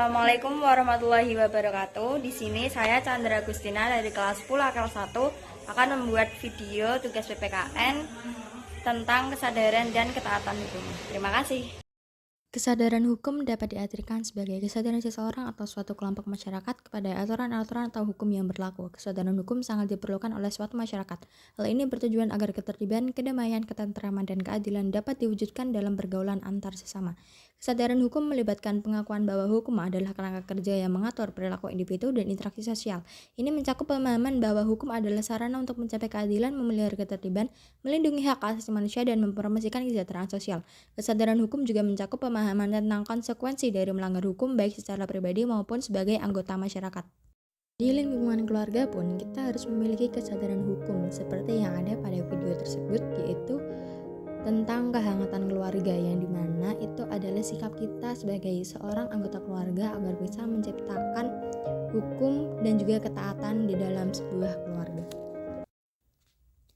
Assalamualaikum warahmatullahi wabarakatuh. Di sini saya Chandra Agustina dari kelas 10 AKL 1 akan membuat video tugas PPKN tentang kesadaran dan ketaatan hukum. Terima kasih. Kesadaran hukum dapat diartikan sebagai kesadaran seseorang atau suatu kelompok masyarakat kepada aturan-aturan atau hukum yang berlaku. Kesadaran hukum sangat diperlukan oleh suatu masyarakat. Hal ini bertujuan agar ketertiban, kedamaian, ketentraman, dan keadilan dapat diwujudkan dalam pergaulan antar sesama. Kesadaran hukum melibatkan pengakuan bahwa hukum adalah kerangka kerja yang mengatur perilaku individu dan interaksi sosial. Ini mencakup pemahaman bahwa hukum adalah sarana untuk mencapai keadilan, memelihara ketertiban, melindungi hak asasi manusia, dan mempromosikan kesejahteraan sosial. Kesadaran hukum juga mencakup pemahaman tentang konsekuensi dari melanggar hukum baik secara pribadi maupun sebagai anggota masyarakat. Di lingkungan keluarga pun kita harus memiliki kesadaran hukum seperti yang ada pada video tersebut, yaitu tentang kehangatan keluarga, yang dimana itu adalah sikap kita sebagai seorang anggota keluarga agar bisa menciptakan hukum dan juga ketaatan di dalam sebuah keluarga.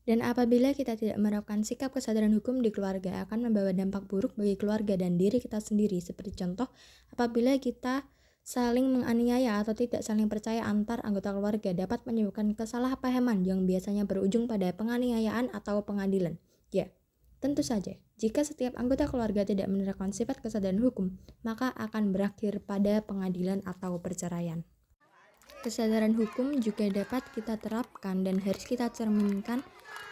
Dan apabila kita tidak menerapkan sikap kesadaran hukum di keluarga, akan membawa dampak buruk bagi keluarga dan diri kita sendiri. Seperti contoh, apabila kita saling menganiaya atau tidak saling percaya antar anggota keluarga, dapat menyebabkan kesalahpahaman yang biasanya berujung pada penganiayaan atau pengadilan. Ya, tentu saja, jika setiap anggota keluarga tidak menerapkan sifat kesadaran hukum, maka akan berakhir pada pengadilan atau perceraian. Kesadaran hukum juga dapat kita terapkan dan harus kita cerminkan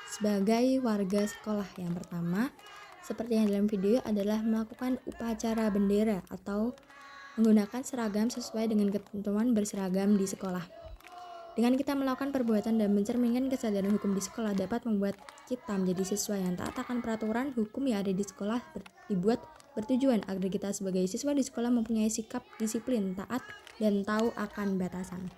sebagai warga sekolah. Yang pertama, seperti yang dalam video, adalah melakukan upacara bendera atau menggunakan seragam sesuai dengan ketentuan berseragam di sekolah. Dengan kita melakukan perbuatan dan mencerminkan kesadaran hukum di sekolah, dapat membuat kita menjadi siswa yang taat akan peraturan hukum yang ada di sekolah. Dibuat bertujuan agar kita sebagai siswa di sekolah mempunyai sikap disiplin, taat, dan tahu akan batasan.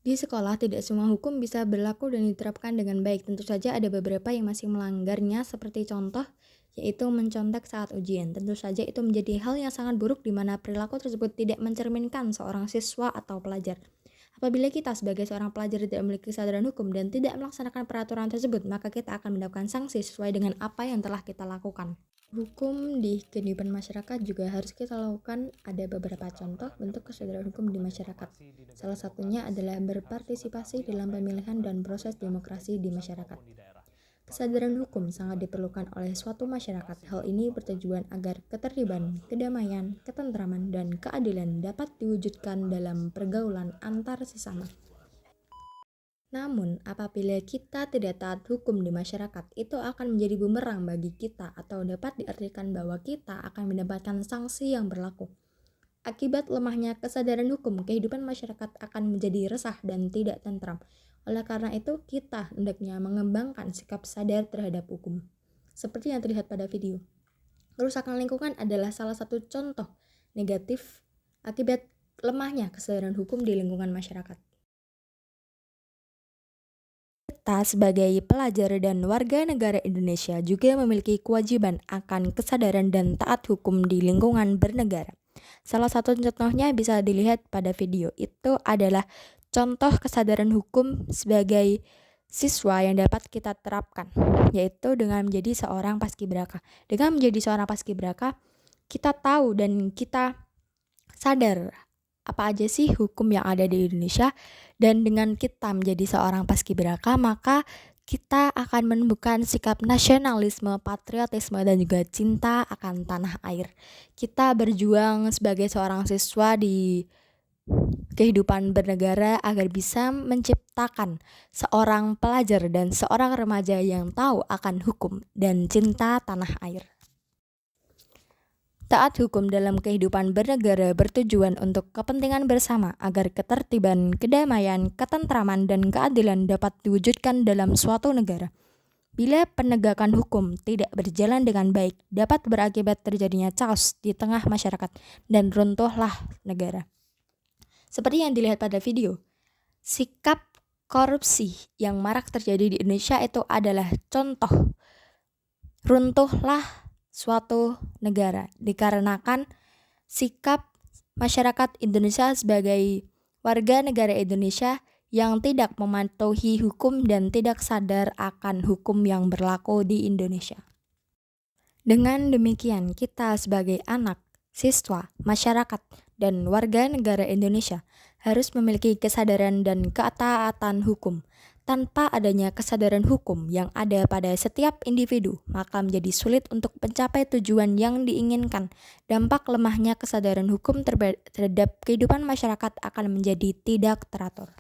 Di sekolah, tidak semua hukum bisa berlaku dan diterapkan dengan baik. Tentu saja ada beberapa yang masih melanggarnya, seperti contoh, yaitu mencontek saat ujian. Tentu saja itu menjadi hal yang sangat buruk di mana perilaku tersebut tidak mencerminkan seorang siswa atau pelajar. Apabila kita sebagai seorang pelajar tidak memiliki kesadaran hukum dan tidak melaksanakan peraturan tersebut, maka kita akan mendapatkan sanksi sesuai dengan apa yang telah kita lakukan. Hukum di kehidupan masyarakat juga harus kita lakukan. Ada beberapa contoh bentuk kesadaran hukum di masyarakat. Salah satunya adalah berpartisipasi dalam pemilihan dan proses demokrasi di masyarakat. Kesadaran hukum sangat diperlukan oleh suatu masyarakat. Hal ini bertujuan agar ketertiban, kedamaian, ketentraman, dan keadilan dapat diwujudkan dalam pergaulan antar sesama. Namun, apabila kita tidak taat hukum di masyarakat, itu akan menjadi bumerang bagi kita atau dapat diartikan bahwa kita akan mendapatkan sanksi yang berlaku. Akibat lemahnya kesadaran hukum, kehidupan masyarakat akan menjadi resah dan tidak tentram. Oleh karena itu, kita hendaknya mengembangkan sikap sadar terhadap hukum. Seperti yang terlihat pada video, kerusakan lingkungan adalah salah satu contoh negatif akibat lemahnya kesadaran hukum di lingkungan masyarakat. Kita sebagai pelajar dan warga negara Indonesia juga memiliki kewajiban akan kesadaran dan taat hukum di lingkungan bernegara. Salah satu contohnya bisa dilihat pada video. Itu adalah contoh kesadaran hukum sebagai siswa yang dapat kita terapkan, yaitu dengan menjadi seorang paskibraka. Dengan menjadi seorang paskibraka, kita tahu dan kita sadar apa aja sih hukum yang ada di Indonesia, dan dengan kita menjadi seorang paskibraka, maka kita akan menemukan sikap nasionalisme, patriotisme, dan juga cinta akan tanah air. Kita berjuang sebagai seorang siswa di kehidupan bernegara agar bisa menciptakan seorang pelajar dan seorang remaja yang tahu akan hukum dan cinta tanah air. Taat hukum dalam kehidupan bernegara bertujuan untuk kepentingan bersama agar ketertiban, kedamaian, ketentraman, dan keadilan dapat diwujudkan dalam suatu negara. Bila penegakan hukum tidak berjalan dengan baik, dapat berakibat terjadinya chaos di tengah masyarakat dan runtuhlah negara. Seperti yang dilihat pada video, sikap korupsi yang marak terjadi di Indonesia itu adalah contoh runtuhlah suatu negara dikarenakan sikap masyarakat Indonesia sebagai warga negara Indonesia yang tidak mematuhi hukum dan tidak sadar akan hukum yang berlaku di Indonesia. Dengan demikian, kita sebagai anak, siswa, masyarakat dan warga negara Indonesia harus memiliki kesadaran dan ketaatan hukum. Tanpa adanya kesadaran hukum yang ada pada setiap individu, maka menjadi sulit untuk mencapai tujuan yang diinginkan. Dampak lemahnya kesadaran hukum terhadap kehidupan masyarakat akan menjadi tidak teratur.